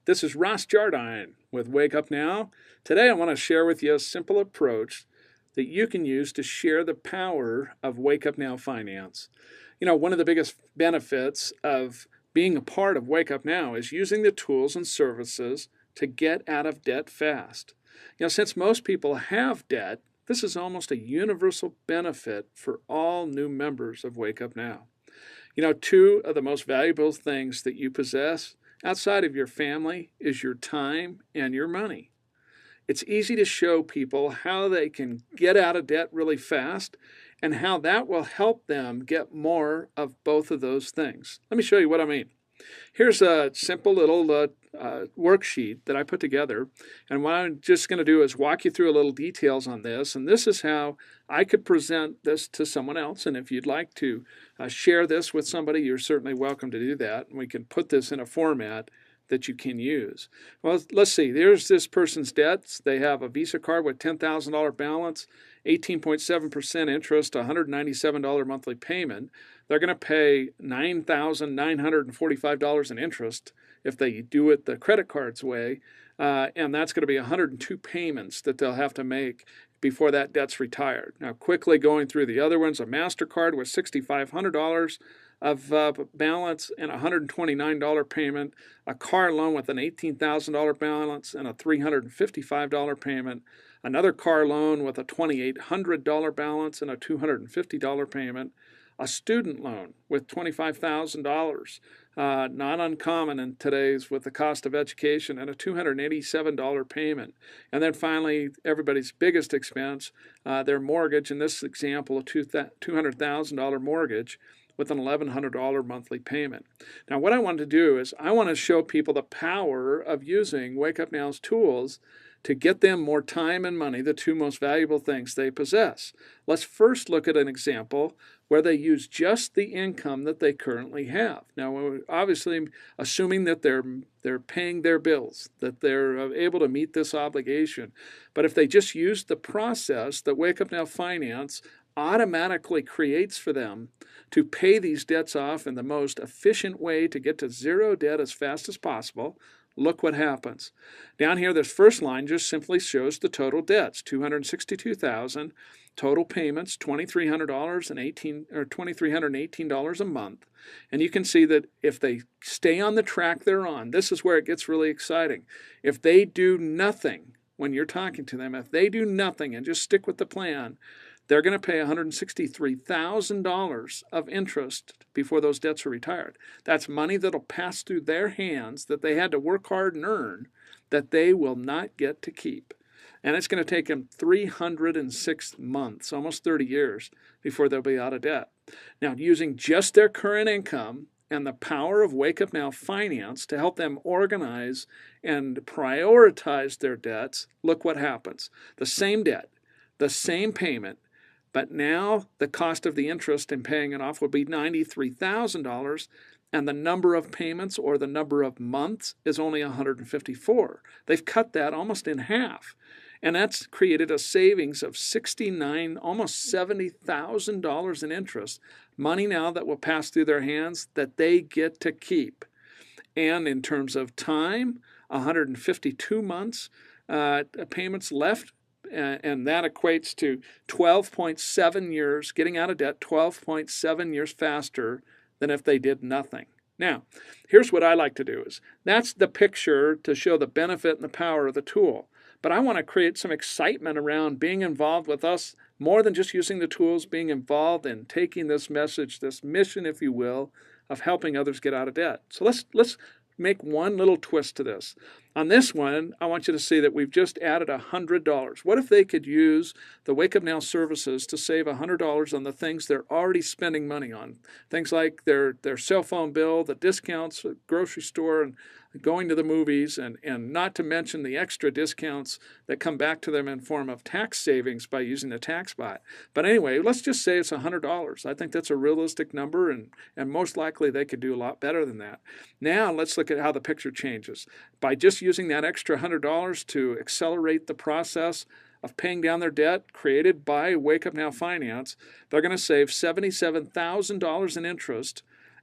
This is Ross Jardine with Wake Up Now. Today I want to share with you a simple approach that you can use to share the power of Wake Up Now Finance. You know, one of the biggest benefits of being a part of Wake Up Now is using the tools and services to get out of debt fast. You know, since most people have debt, this is almost a universal benefit for all new members of Wake Up Now. You know, two of the most valuable things that you possess outside of your family is your time and your money. It's easy to show people how they can get out of debt really fast and how that will help them get more of both of those things. Let me show you what I mean. Here's a simple little worksheet that I put together, and what I'm just going to do is walk you through a little details on this, and this is how I could present this to someone else. And if you'd like to share this with somebody, you're certainly welcome to do that, and we can put this in a format that you can use. Well, let's see. There's this person's debts. They have a Visa card with $10,000 balance, 18.7% interest, $197 monthly payment. They're going to pay $9,945 in interest if they do it the credit card's way, and that's going to be 102 payments that they'll have to make before that debt's retired. Now, quickly going through the other ones, a MasterCard with $6,500 of balance and a $129 payment, a car loan with an $18,000 balance and a $355 payment, another car loan with a $2,800 balance and a $250 payment, a student loan with $25,000, not uncommon in today's with the cost of education, and a $287 payment. And then finally, everybody's biggest expense, their mortgage, in this example, a $200,000 mortgage with an $1,100 monthly payment. Now, what I want to do is I want to show people the power of using Wake Up Now's tools to get them more time and money, the two most valuable things they possess. Let's first look at an example where they use just the income that they currently have. Now, we're obviously assuming that they're paying their bills, that they're able to meet this obligation. But if they just use the process that Wake Up Now Finance automatically creates for them to pay these debts off in the most efficient way to get to zero debt as fast as possible, look what happens. Down here, this first line just simply shows the total debts, $262,000, total payments, $2,318 a month. And you can see that if they stay on the track they're on, this is where it gets really exciting. If they do nothing when you're talking to them, if they do nothing and just stick with the plan, they're going to pay $163,000 of interest before those debts are retired. That's money that'll pass through their hands that they had to work hard and earn that they will not get to keep. And it's going to take them 306 months, almost 30 years, before they'll be out of debt. Now, using just their current income and the power of Wake Up Now Finance to help them organize and prioritize their debts, look what happens. The same debt, the same payment, but now the cost of the interest in paying it off will be $93,000, and the number of payments or the number of months is only 154. They've cut that almost in half, and that's created a savings of $69,000, almost $70,000 in interest, money now that will pass through their hands that they get to keep. And in terms of time, 152 months payments left, and that equates to 12.7 years, getting out of debt 12.7 years faster than if they did nothing. Now, here's what I like to do is, that's the picture to show the benefit and the power of the tool. But I want to create some excitement around being involved with us, more than just using the tools, being involved in taking this message, this mission, if you will, of helping others get out of debt. So let's make one little twist to this. On this one, I want you to see that we've just added $100. What if they could use the Wake Up Now services to save $100 on the things they're already spending money on? Things like their cell phone bill, the discounts at grocery store, and going to the movies, and not to mention the extra discounts that come back to them in form of tax savings by using the TaxBot. But anyway, let's just say it's $100. I think that's a realistic number, and most likely they could do a lot better than that. Now let's look at how the picture changes. By just using that extra $100 to accelerate the process of paying down their debt created by Wake Up Now Finance, they're going to save $77,000 in interest,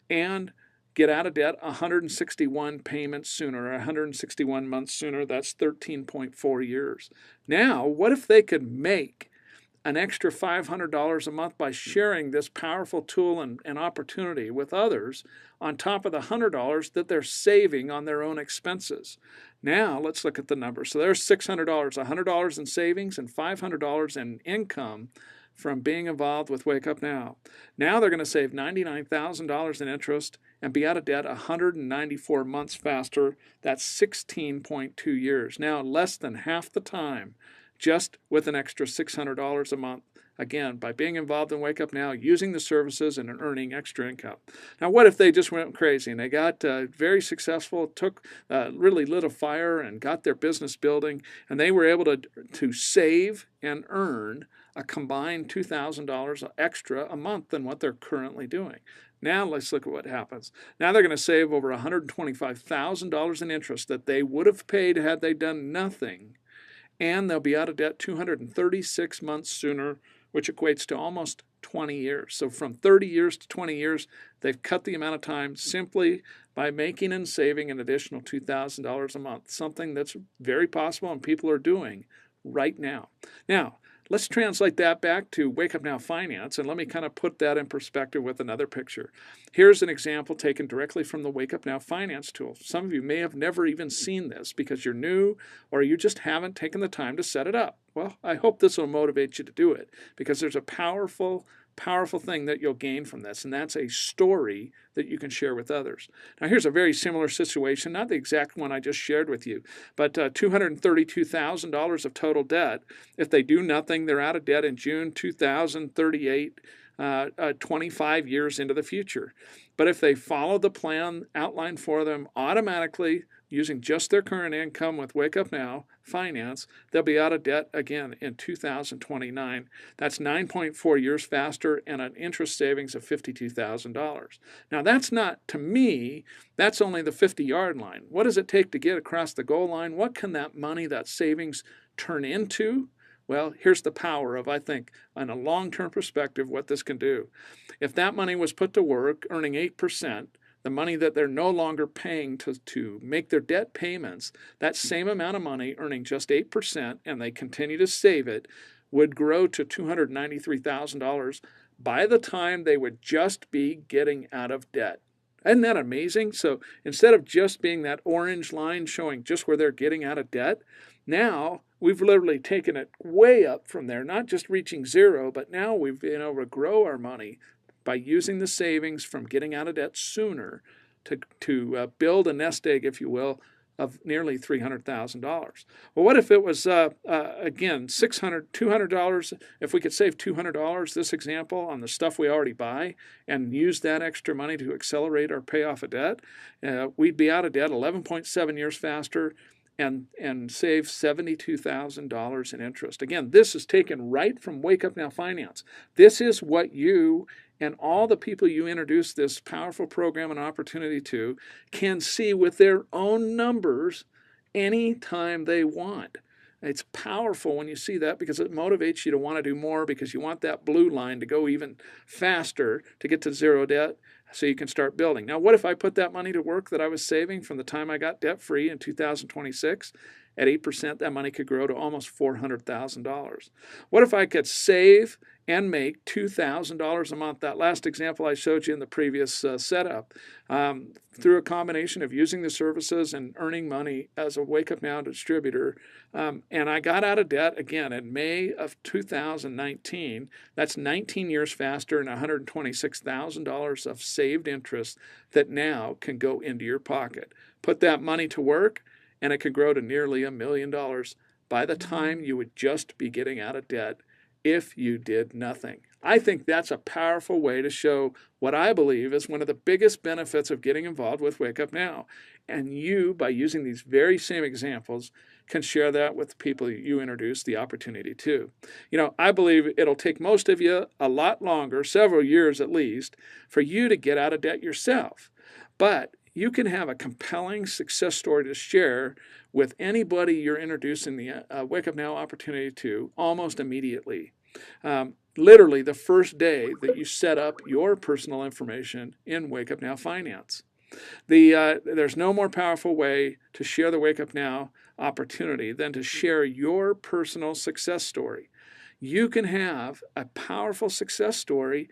and get out of debt 161 payments sooner, or 161 months sooner. That's 13.4 years. Now, what if they could make an extra $500 a month by sharing this powerful tool and opportunity with others on top of the $100 that they're saving on their own expenses? Now let's look at the numbers. So there's $600, $100 in savings and $500 in income from being involved with Wake Up Now. Now they're going to save $99,000 in interest and be out of debt 194 months faster. That's 16.2 years. Now less than half the time, just with an extra $600 a month, again, by being involved in Wake Up Now, using the services and earning extra income. Now, what if they just went crazy and they got very successful, really lit a fire and got their business building, and they were able to save and earn a combined $2,000 extra a month than what they're currently doing? Now let's look at what happens. Now they're going to save over $125,000 in interest that they would have paid had they done nothing, and they'll be out of debt 236 months sooner, which equates to almost 20 years. So from 30 years to 20 years, they've cut the amount of time simply by making and saving an additional $2,000 a month, something that's very possible and people are doing right now. Now, let's translate that back to Wake Up Now Finance, and let me kind of put that in perspective with another picture. Here's an example taken directly from the Wake Up Now Finance tool. Some of you may have never even seen this because you're new or you just haven't taken the time to set it up. Well, I hope this will motivate you to do it because there's a powerful thing that you'll gain from this, and that's a story that you can share with others. Now, here's a very similar situation, not the exact one I just shared with you, but $232,000 of total debt. If they do nothing, they're out of debt in June 2038, 25 years into the future. But if they follow the plan outlined for them automatically, using just their current income with Wake Up Now Finance, they'll be out of debt again in 2029. That's 9.4 years faster and an interest savings of $52,000. Now that's not, to me, that's only the 50-yard line. What does it take to get across the goal line? What can that money, that savings, turn into? Well, here's the power of, I think, on a long-term perspective, what this can do. If that money was put to work, earning 8%, the money that they're no longer paying to make their debt payments, that same amount of money, earning just 8%, and they continue to save it, would grow to $293,000 by the time they would just be getting out of debt. Isn't that amazing? So instead of just being that orange line showing just where they're getting out of debt, now we've literally taken it way up from there, not just reaching zero, but now we've been able to grow our money by using the savings from getting out of debt sooner to build a nest egg, if you will, of nearly $300,000. Well, what if it was, again, $200, if we could save $200, this example, on the stuff we already buy and use that extra money to accelerate our payoff of debt, we'd be out of debt 11.7 years faster and save $72,000 in interest. Again, this is taken right from Wake Up Now Finance. This is what you and all the people you introduce this powerful program and opportunity to can see with their own numbers anytime they want. It's powerful when you see that because it motivates you to want to do more because you want that blue line to go even faster to get to zero debt so you can start building. Now, what if I put that money to work that I was saving from the time I got debt-free in 2026? At 8%, that money could grow to almost $400,000. What if I could save and make $2,000 a month? That last example I showed you in the previous setup, through a combination of using the services and earning money as a Wake Up Now distributor. And I got out of debt again in May of 2019. That's 19 years faster and $126,000 of saved interest that now can go into your pocket. Put that money to work, and it could grow to nearly $1 million by the time you would just be getting out of debt if you did nothing. I think that's a powerful way to show what I believe is one of the biggest benefits of getting involved with Wake Up Now. And you, by using these very same examples, can share that with the people you introduce the opportunity to. You know, I believe it'll take most of you a lot longer, several years at least, for you to get out of debt yourself. But you can have a compelling success story to share with anybody you're introducing the Wake Up Now opportunity to almost immediately. Literally the first day that you set up your personal information in Wake Up Now Finance. There's no more powerful way to share the Wake Up Now opportunity than to share your personal success story. You can have a powerful success story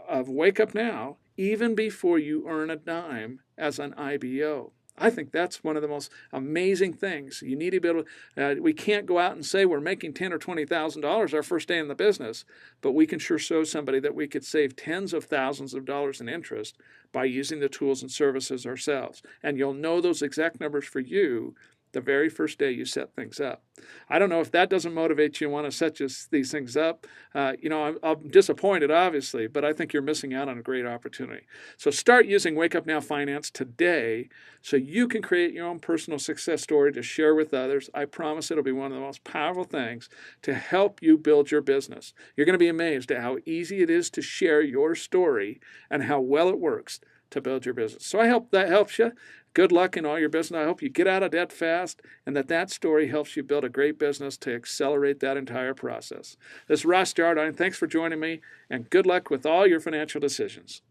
of Wake Up Now even before you earn a dime as an IBO. I think that's one of the most amazing things. You need to be able to, we can't go out and say we're making $10,000 or $20,000 our first day in the business, but we can sure show somebody that we could save tens of thousands of dollars in interest by using the tools and services ourselves. And you'll know those exact numbers for you the very first day you set things up. I don't know if that doesn't motivate you and want to set these things up. I'm disappointed, obviously, but I think you're missing out on a great opportunity. So start using Wake Up Now Finance today so you can create your own personal success story to share with others. I promise it'll be one of the most powerful things to help you build your business. You're going to be amazed at how easy it is to share your story and how well it works to build your business. So I hope that helps you. Good luck in all your business. I hope you get out of debt fast and that story helps you build a great business to accelerate that entire process. This is Ross Jardine. Thanks for joining me, and good luck with all your financial decisions.